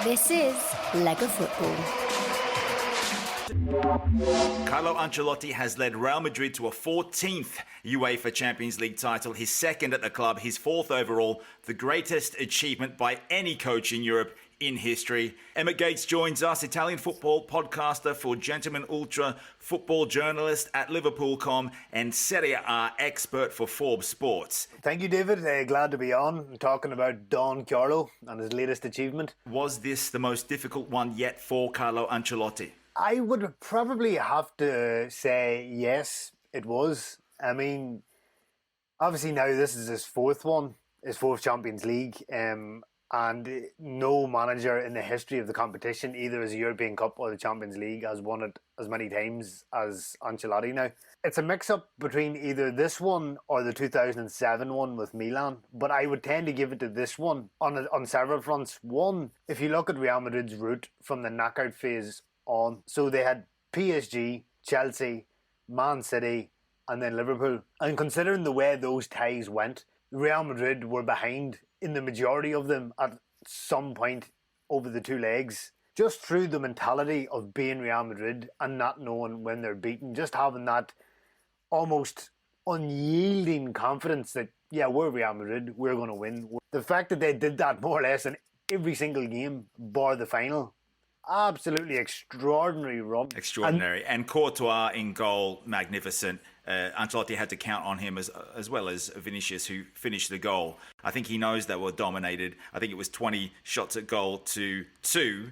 This is Lega Football. Carlo Ancelotti has led Real Madrid to a 14th UEFA Champions League title, his second at the club, his fourth overall, the greatest achievement by any coach in Europe in history. Emmet Gates joins us, Italian football podcaster for Gentleman Ultra, football journalist at Liverpoolcom, and Serie A expert for Forbes Sports. Thank you, David. Glad to be on talking about Don Carlo and his latest achievement. Was this the most difficult one yet for Carlo Ancelotti? I would probably have to say yes, it was. I mean, obviously now this is his fourth Champions League, and no manager in the history of the competition, either as a European Cup or the Champions League, has won it as many times as Ancelotti now. It's a mix-up between either this one or the 2007 one with Milan, but I would tend to give it to this one on several fronts. One, if you look at Real Madrid's route from the knockout phase on, so they had PSG, Chelsea, Man City, and then Liverpool. And considering the way those ties went, Real Madrid were behind in the majority of them at some point over the two legs. Just through the mentality of being Real Madrid and not knowing when they're beaten, just having that almost unyielding confidence that, yeah, we're Real Madrid, we're going to win. The fact that they did that more or less in every single game, bar the final, absolutely extraordinary run. Extraordinary. And Courtois in goal, magnificent. Ancelotti had to count on him as well as Vinicius, who finished the goal. I think he knows that we're dominated. I think it was 20 shots at goal to 2.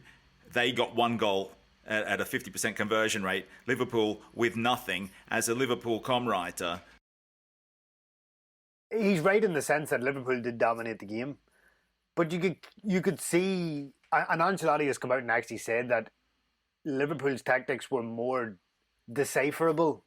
They got one goal at a 50% conversion rate. Liverpool with nothing. As a Liverpoolcom writer, he's right in the sense that Liverpool did dominate the game. But you could see, and Ancelotti has come out and actually said that Liverpool's tactics were more decipherable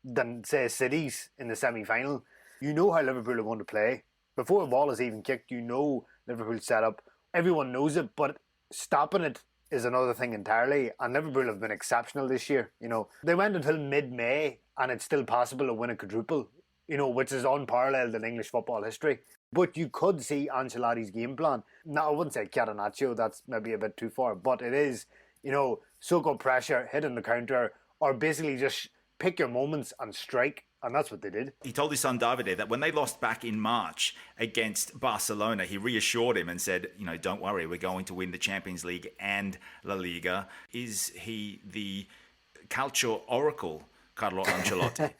than, say, City's in the semi-final. You know how Liverpool are going to play. Before the ball is even kicked, you know Liverpool's setup. Everyone knows it, but stopping it is another thing entirely. And Liverpool have been exceptional this year. You know, they went until mid-May and it's still possible to win a quadruple, you know, which is unparalleled in English football history. But you could see Ancelotti's game plan. Now, I wouldn't say catenaccio, that's maybe a bit too far, but it is, you know, soak up pressure, hit on the counter, or basically just pick your moments and strike, and that's what they did. He told his son Davide that when they lost back in March against Barcelona, he reassured him and said, you know, don't worry, we're going to win the Champions League and La Liga. Is he the Calcio oracle, Carlo Ancelotti?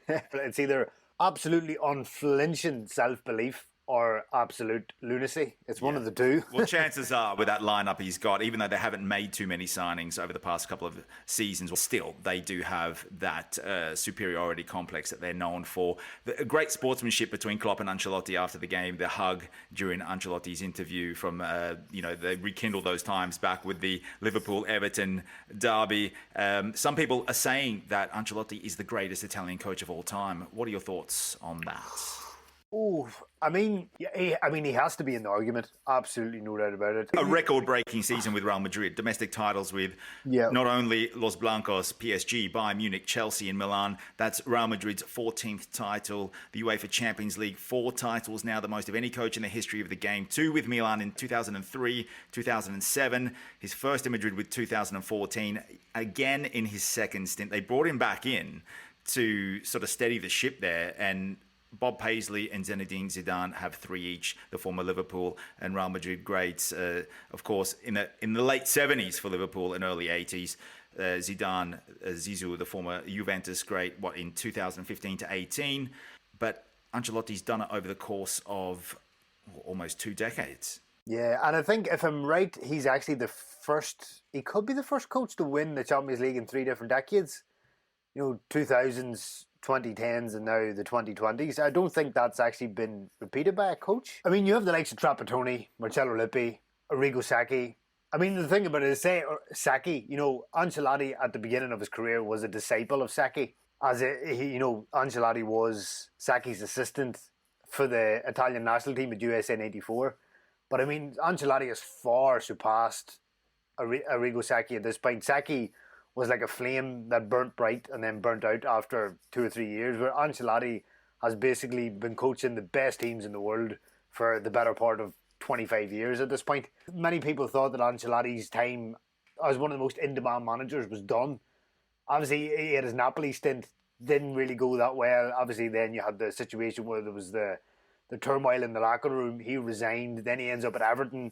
It's either absolutely unflinching self-belief or absolute lunacy. It's one of the two. Well, chances are with that lineup he's got, even though they haven't made too many signings over the past couple of seasons, still they do have that superiority complex that they're known for. The great sportsmanship between Klopp and Ancelotti after the game, the hug during Ancelotti's interview from, they rekindled those times back with the Liverpool-Everton derby. Some people are saying that Ancelotti is the greatest Italian coach of all time. What are your thoughts on that? Oh, I mean, he has to be in the argument. Absolutely no doubt about it. A record-breaking season with Real Madrid. Domestic titles with not only Los Blancos, PSG, Bayern Munich, Chelsea and Milan. That's Real Madrid's 14th title. The UEFA Champions League, 4 titles now, the most of any coach in the history of the game. 2 with Milan in 2003, 2007. His first in Madrid with 2014. Again in his second stint. They brought him back in to sort of steady the ship there, and Bob Paisley and Zinedine Zidane have 3 each, the former Liverpool and Real Madrid greats. Of course, in the late 70s for Liverpool and early 80s, Zidane, Zizou, the former Juventus great, in 2015 to 18. But Ancelotti's done it over the course of almost 2 decades. Yeah, and I think if I'm right, he's actually he could be the first coach to win the Champions League in 3 different decades. You know, 2000s, 2010s and now the 2020s. I don't think that's actually been repeated by a coach. I mean, you have the likes of Trapattoni, Marcello Lippi, Arrigo Sacchi. I mean, the thing about it is, say, Sacchi, you know, Ancelotti at the beginning of his career was a disciple of Sacchi. Ancelotti was Sacchi's assistant for the Italian national team at USA in '84. But I mean, Ancelotti has far surpassed Arrigo Sacchi at this point. Sacchi was like a flame that burnt bright and then burnt out after 2 or 3 years, where Ancelotti has basically been coaching the best teams in the world for the better part of 25 years at this point. Many people thought that Ancelotti's time as one of the most in-demand managers was done. Obviously, he had his Napoli stint, didn't really go that well. Obviously, then you had the situation where there was the turmoil in the locker room. He resigned, then he ends up at Everton.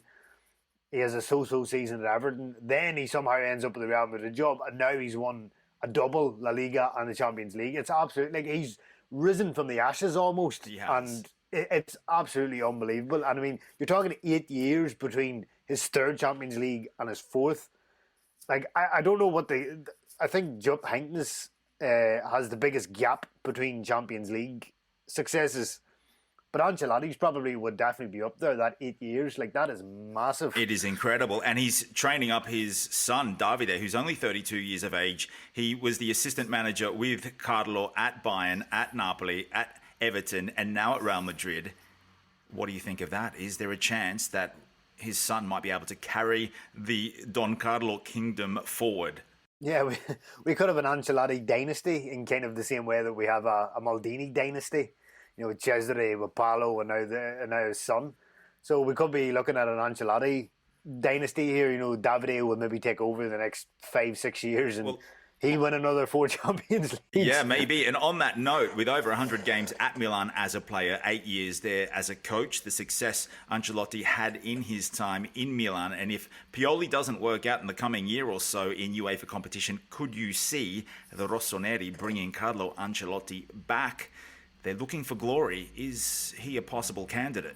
He has a so-so season at Everton. Then he somehow ends up with the Real Madrid job, and now he's won a double La Liga and the Champions League. It's absolutely, like, he's risen from the ashes almost. And it's absolutely unbelievable. And I mean, you're talking 8 years between his third Champions League and his fourth. Like, I don't know what I think Jupp Heynckes has the biggest gap between Champions League successes. But Ancelotti's probably would definitely be up there, that 8 years. Like, that is massive. It is incredible. And he's training up his son, Davide, who's only 32 years of age. He was the assistant manager with Carlo at Bayern, at Napoli, at Everton, and now at Real Madrid. What do you think of that? Is there a chance that his son might be able to carry the Don Carlo kingdom forward? Yeah, we could have an Ancelotti dynasty in kind of the same way that we have a Maldini dynasty. You know, with Cesare, with Paolo, and now his son. So we could be looking at an Ancelotti dynasty here. You know, Davide will maybe take over the next 5-6 years, and he'll win another 4 Champions Leagues. Yeah, maybe. And on that note, with over 100 games at Milan as a player, 8 years there as a coach, the success Ancelotti had in his time in Milan, and if Pioli doesn't work out in the coming year or so in UEFA competition, could you see the Rossoneri bringing Carlo Ancelotti back? They're looking for glory. Is he a possible candidate?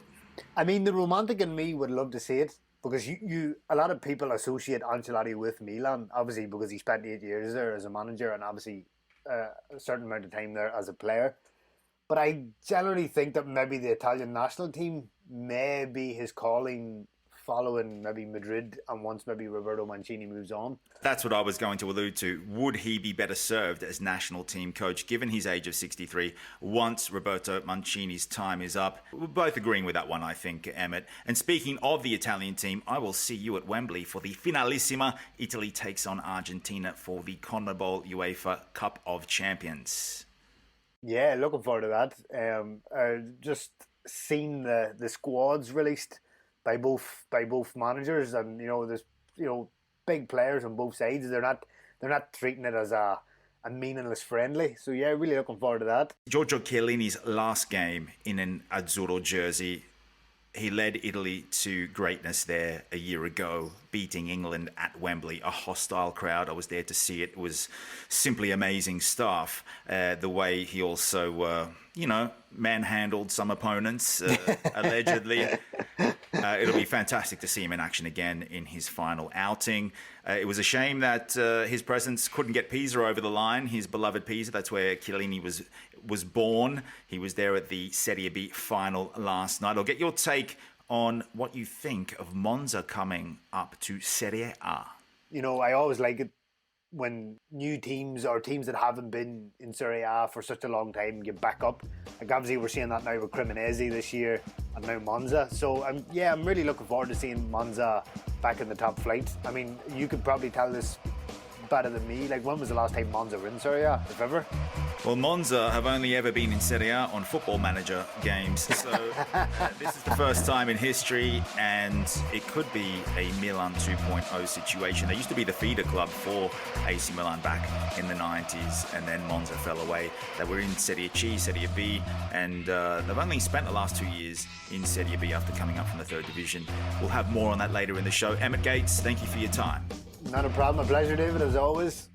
I mean, the romantic in me would love to see it, because a lot of people associate Ancelotti with Milan, obviously because he spent 8 years there as a manager and obviously a certain amount of time there as a player. But I generally think that maybe the Italian national team may be his calling, following maybe Madrid, and once maybe Roberto Mancini moves on. That's what I was going to allude to. Would he be better served as national team coach, given his age of 63, once Roberto Mancini's time is up? We're both agreeing with that one, I think, Emmet. And speaking of the Italian team, I will see you at Wembley for the Finalissima. Italy takes on Argentina for the CONMEBOL UEFA Cup of Champions. Yeah, looking forward to that. Just seen the squads released by both managers, and there's big players on both sides. They're not treating it as a meaningless friendly. So yeah, really looking forward to that. Giorgio Chiellini's last game in an Azzurro jersey. He led Italy to greatness there a year ago, beating England at Wembley, a hostile crowd. I was there to see it. It was simply amazing stuff. The way he also, manhandled some opponents, allegedly. It'll be fantastic to see him in action again in his final outing. It was a shame that his presence couldn't get Pisa over the line, his beloved Pisa. That's where Chiellini was born. He was there at the Serie B final last night. I'll get your take on what you think of Monza coming up to Serie A. I always like it when new teams or teams that haven't been in Serie A for such a long time get back up. Like obviously we're seeing that now with Cremonese this year and now Monza. So I'm really looking forward to seeing Monza back in the top flight. I mean, you could probably tell this better than me. Like, when was the last time Monza were in Serie A, if ever? Well, Monza have only ever been in Serie A on Football Manager games, so this is the first time in history, and it could be a Milan 2.0 situation. They used to be the feeder club for AC Milan back in the 90s, and then Monza fell away. They were in Serie C, Serie B, and they've only spent the last 2 years in Serie B after coming up from the third division. We'll have more on that later in the show. Emmet Gates, thank you for your time. Not a problem. A pleasure, David, as always.